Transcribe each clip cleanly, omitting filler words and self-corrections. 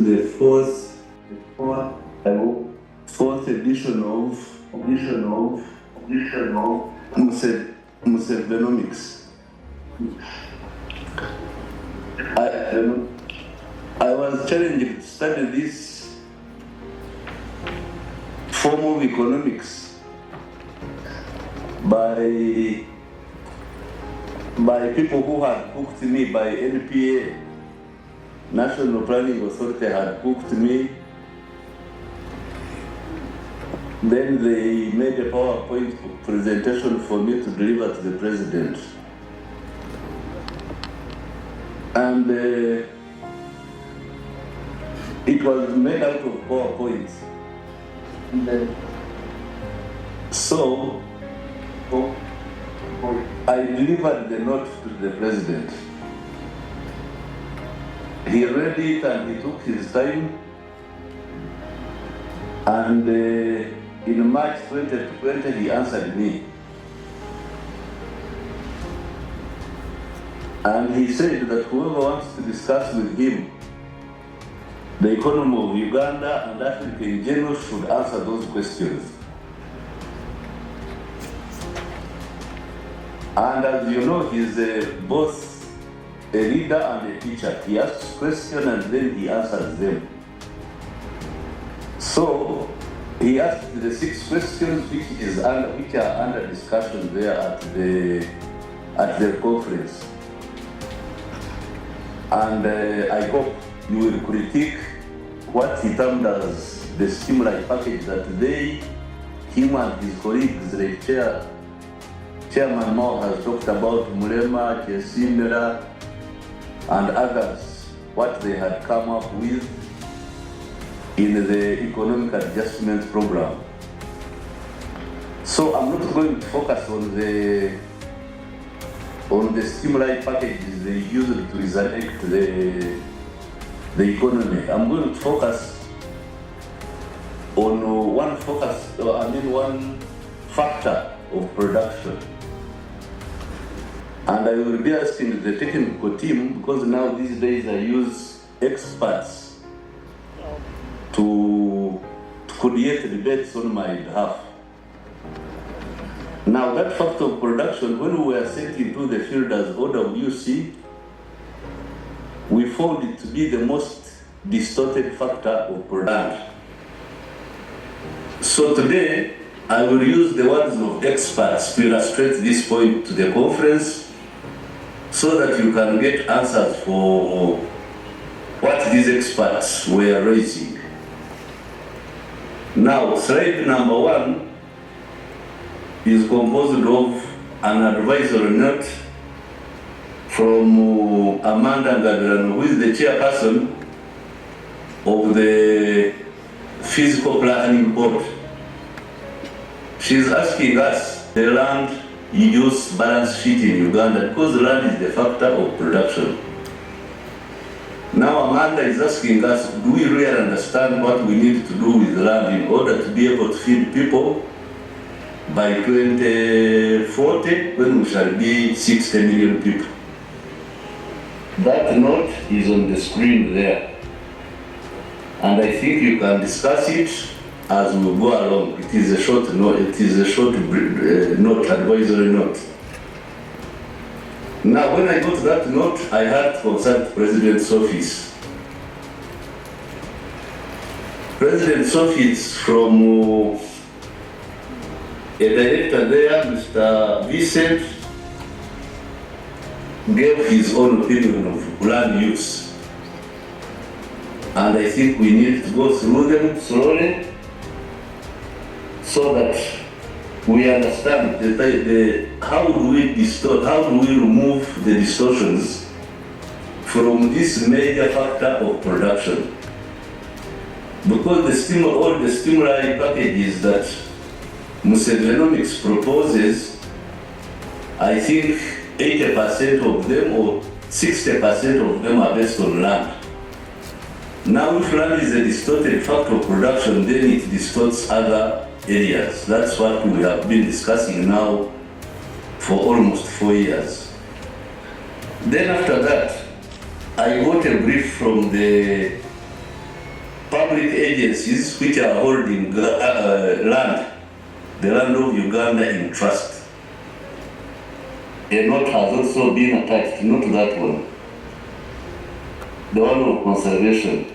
the fourth edition of Musevenomics. I was challenged to study this form of economics by people who had booked me, by NPA, National Planning Authority had booked me. Then they made a PowerPoint presentation for me to deliver to the president. And it was made out of PowerPoint. So I delivered the note to the president. He read it and he took his time. And in March 2020, he answered me. And he said that whoever wants to discuss with him the economy of Uganda and Africa in general should answer those questions. And as you know, he's both a leader and a teacher. He asks questions and then he answers them. So he asked the 6 questions which are under discussion there at the conference. And I hope you will critique what he termed as the stimuli package that him and his colleagues, like Chairman Mao has talked about, Mulema, Chesimera, and others, what they had come up with in the economic adjustment program. So I'm not going to focus on the stimuli packages they used to resurrect the economy. I'm going to focus on one factor of production. And I will be asking the technical team, because now these days I use experts to create debates on my behalf. Now that factor of production, when we were sent into the field as OWC, we found it to be the most distorted factor of production. So today, I will use the words of experts to illustrate this point to the conference so that you can get answers for what these experts were raising. Now, slide number 1 is composed of an advisory note from Amanda Akandwanaho, who is the chairperson of the Physical Planning Board. She's asking us the land use balance sheet in Uganda, because land is the factor of production. Now Amanda is asking us, do we really understand what we need to do with land in order to be able to feed people by 2040, when we shall be 60 million people? That note is on the screen there. And I think you can discuss it as we go along. It is a short note, advisory note. Now, when I got that note, I had to consult President's office. President's office, from a director there, Mr. Vincent, gave his own opinion of land use. And I think we need to go through them slowly so that we understand how do we remove the distortions from this major factor of production. Because all the stimuli packages that Musevenomics proposes, I think 80% of them or 60% of them are based on land. Now, if land is a distorted factor of production, then it distorts other areas. That's what we have been discussing now for almost 4 years. Then after that, I got a brief from the public agencies which are holding land, the land of Uganda in trust. A note has also been attached, not that one, the one of conservation.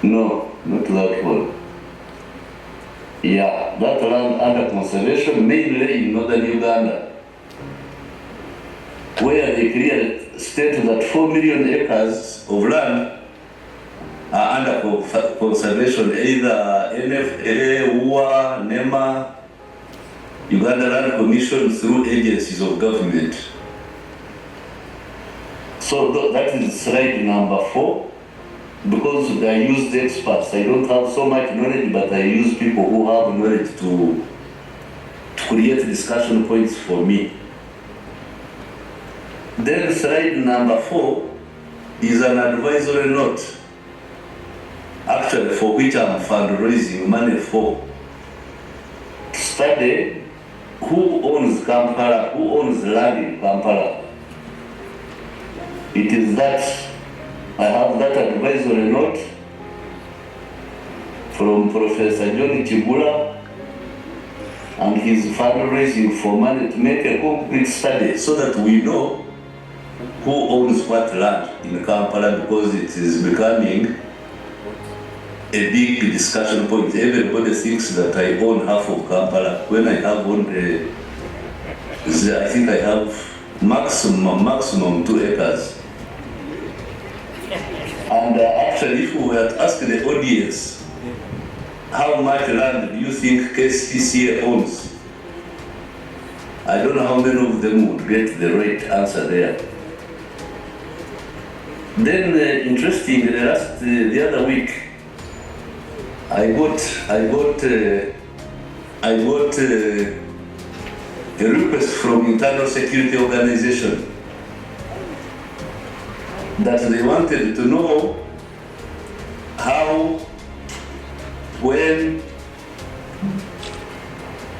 No, not that one. Yeah, that land under conservation, mainly in northern Uganda, where they clearly state that 4 million acres of land are under conservation, either NFA, UA, NEMA, Uganda Land Commission, through agencies of government. So that is slide number 4. Because I use the experts, I don't have so much knowledge, but I use people who have knowledge to create discussion points for me. Then slide number 4 is an advisory note, actually for which I'm fundraising money for. Study who owns Kampala, who owns land in Kampala. It is that I have that advisory note from Professor John Chibula, and he's fundraising for money to make a complete study so that we know who owns what land in Kampala, because it is becoming a big discussion point. Everybody thinks that I own half of Kampala when I have only, I think I have maximum 2 acres. And actually, if we were to ask the audience, how much land do you think KCCA owns? I don't know how many of them would get the right answer there. Then, interesting, the other week, I got a request from Internal Security Organization that they wanted to know how, when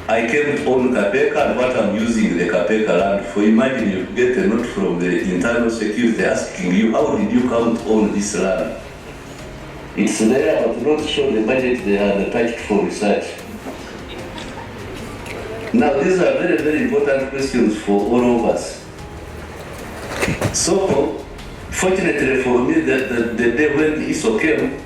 I came on Kapeka and what I'm using the Kapeka land for. Imagine you get a note from the Internal Security asking you, how did you come to own this land? It's there, but not show the budget they had attached for research. Now, these are very, very important questions for all of us. So, fortunately for me, the day when ISO came,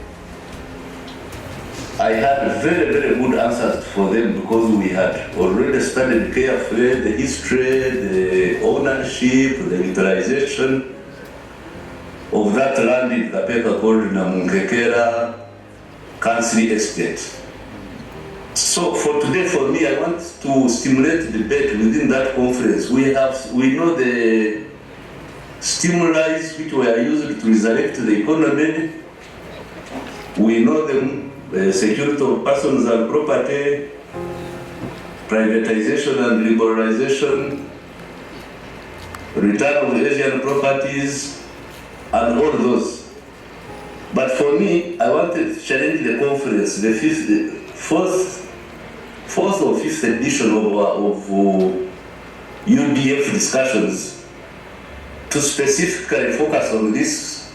I had very, very good answers for them because we had already studied carefully the history, the ownership, the utilization of that land in Kapeka called Namunkekera Council Estate. So for today, for me, I want to stimulate debate within that conference. We know the stimuli which were used to resurrect the economy. We know them, security of persons and property, privatization and liberalization, return of Asian properties, and all those. But for me, I wanted to challenge the conference, the fourth or fifth edition of UDF discussions, to specifically focus on this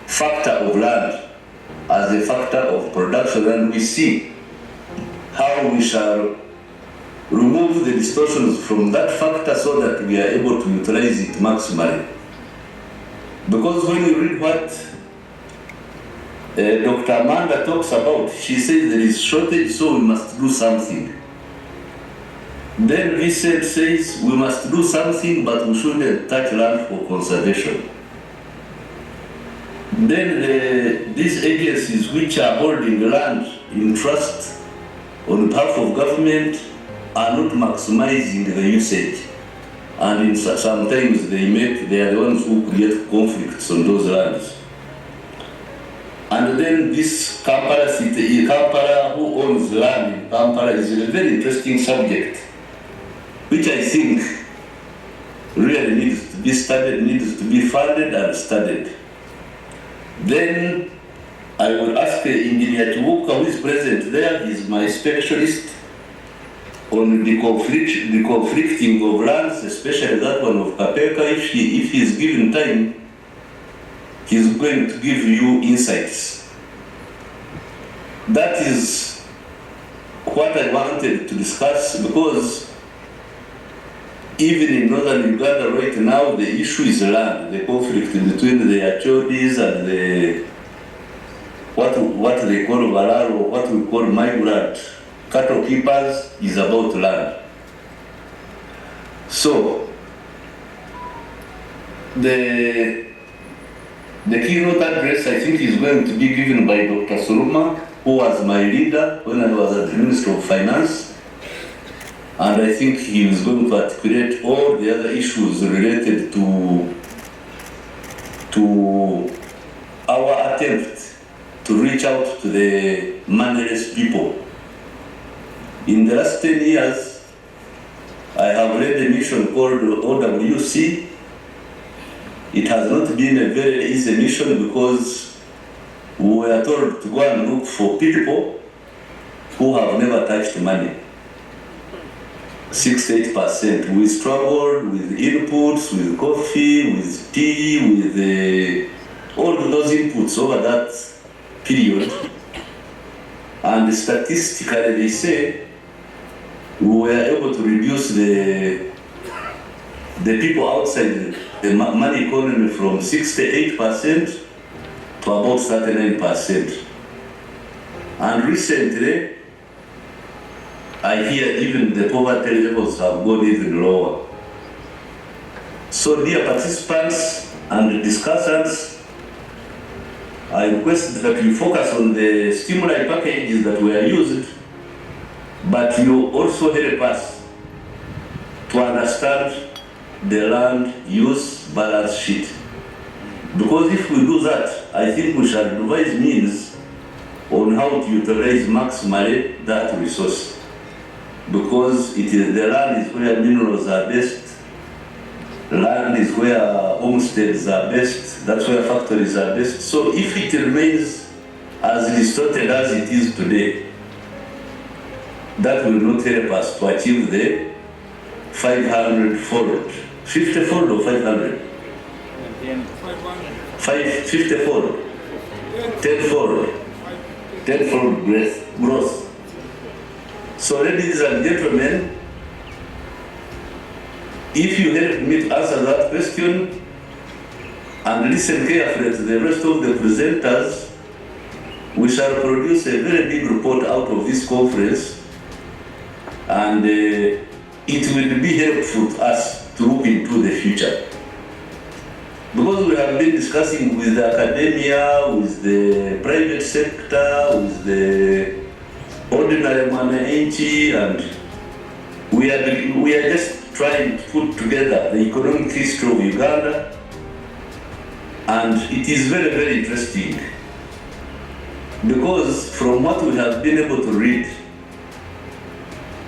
factor of land as a factor of production, and we see how we shall remove the distortions from that factor so that we are able to utilize it maximally. Because when you read what Dr. Amanda talks about, she says there is shortage, so we must do something. Then Vincent says we must do something, but we shouldn't touch land for conservation. Then these agencies which are holding land in trust on behalf of government are not maximizing the usage. And sometimes they are the ones who create conflicts on those lands. And then this Kampala city, Kampala, who owns land in Kampala, is a very interesting subject, which I think really needs to be studied, needs to be funded and studied. Then I will ask Engineer Tubuka, who is present there. He is my specialist on the conflicting of lands, especially that one of Kapeka. If he is given time, he is going to give you insights. That is what I wanted to discuss, because even in northern Uganda right now, the issue is land, the conflict between the Achodis and the what they call Vararo, what we call migrant cattle keepers, is about land. So the keynote address, I think, is going to be given by Dr. Soloma, who was my leader when I was at the Ministry of Finance. And I think he is going to articulate all the other issues related to our attempt to reach out to the moneyless people. In the last 10 years, I have led a mission called OWC. It has not been a very easy mission because we were told to go and look for people who have never touched money. 68%. We struggled with inputs, with coffee, with tea, with all those inputs over that period. And statistically, they say we were able to reduce the people outside the money economy from 68% to about 39%. And recently, I hear even the poverty levels have gone even lower. So, dear participants and discussants, I request that you focus on the stimuli packages that were used, but you also help us to understand the land use balance sheet. Because if we do that, I think we shall devise means on how to utilize maximally that resource. Because the land is where minerals are best, land is where homesteads are best, that's where factories are best. So if it remains as distorted as it is today, that will not help us to achieve the 500-fold, 50-fold or 500? 50-fold, 10-fold growth. So, ladies and gentlemen, if you help me to answer that question and listen carefully to the rest of the presenters, we shall produce a very big report out of this conference, and it will be helpful to us to look into the future. Because we have been discussing with the academia, with the private sector, with the ordinary mwananchi, and we are just trying to put together the economic history of Uganda, and it is very, very interesting, because from what we have been able to read,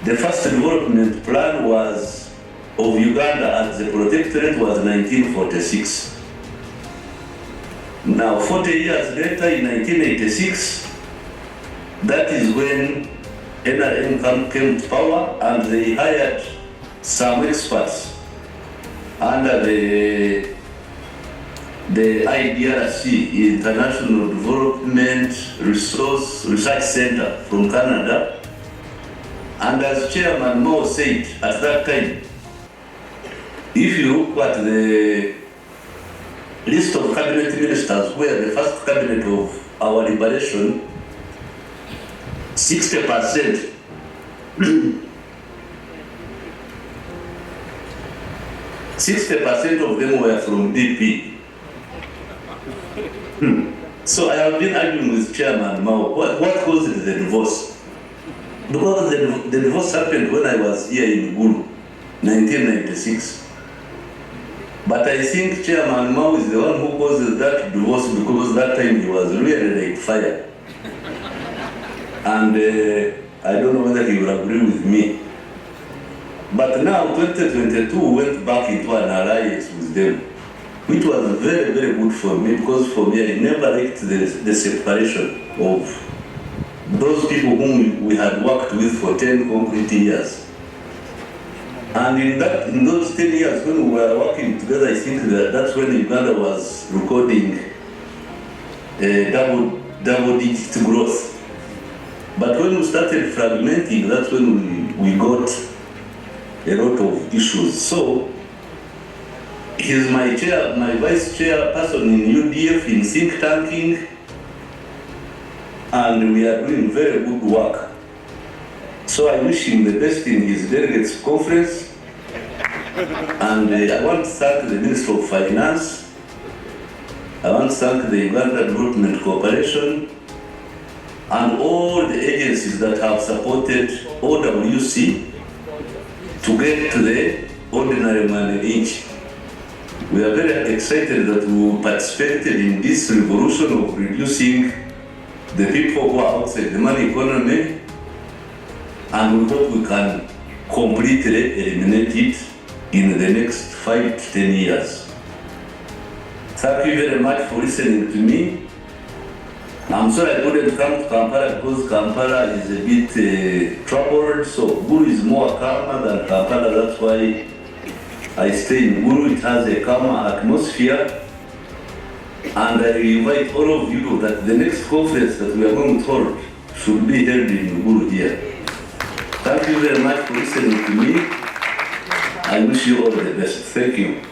the first development plan was of Uganda as a protectorate was 1946. Now 40 years later, in 1986, that is when NRM came to power, and they hired some experts under the IDRC, International Development Research Center from Canada. And as Chairman Mao said at that time, if you look at the list of cabinet ministers, where the first cabinet of our liberation, 60% 60% of them were from DP. So I have been arguing with Chairman Mao, what caused the divorce? Because the divorce happened when I was here in Gulu, 1996. But I think Chairman Mao is the one who caused that divorce, because that time he was really like fire. And I don't know whether he will agree with me. But now, 2022, we went back into an alliance with them, which was very, very good for me, because for me, I never liked the separation of those people whom we had worked with for 10 complete years. And in those 10 years when we were working together, I think that's when Uganda was recording double-digit growth. But when we started fragmenting, that's when we got a lot of issues. So he's my vice chairperson in UDF in think tanking, and we are doing very good work. So I wish him the best in his delegates conference, and I want to thank the Minister of Finance. I want to thank the Uganda Development Corporation and all the agencies that have supported OWC to get to the ordinary man age. We are very excited that we participated in this revolution of reducing the people who are outside the money economy, and we hope we can completely eliminate it in the next 5 to 10 years. Thank you very much for listening to me. I'm sorry I couldn't come to Kampala because Kampala is a bit troubled, so Gulu is more calmer than Kampala, that's why I stay in Gulu. It has a calmer atmosphere, and I invite all of you that the next conference that we are going to hold should be held in Gulu here. Thank you very much for listening to me. I wish you all the best. Thank you.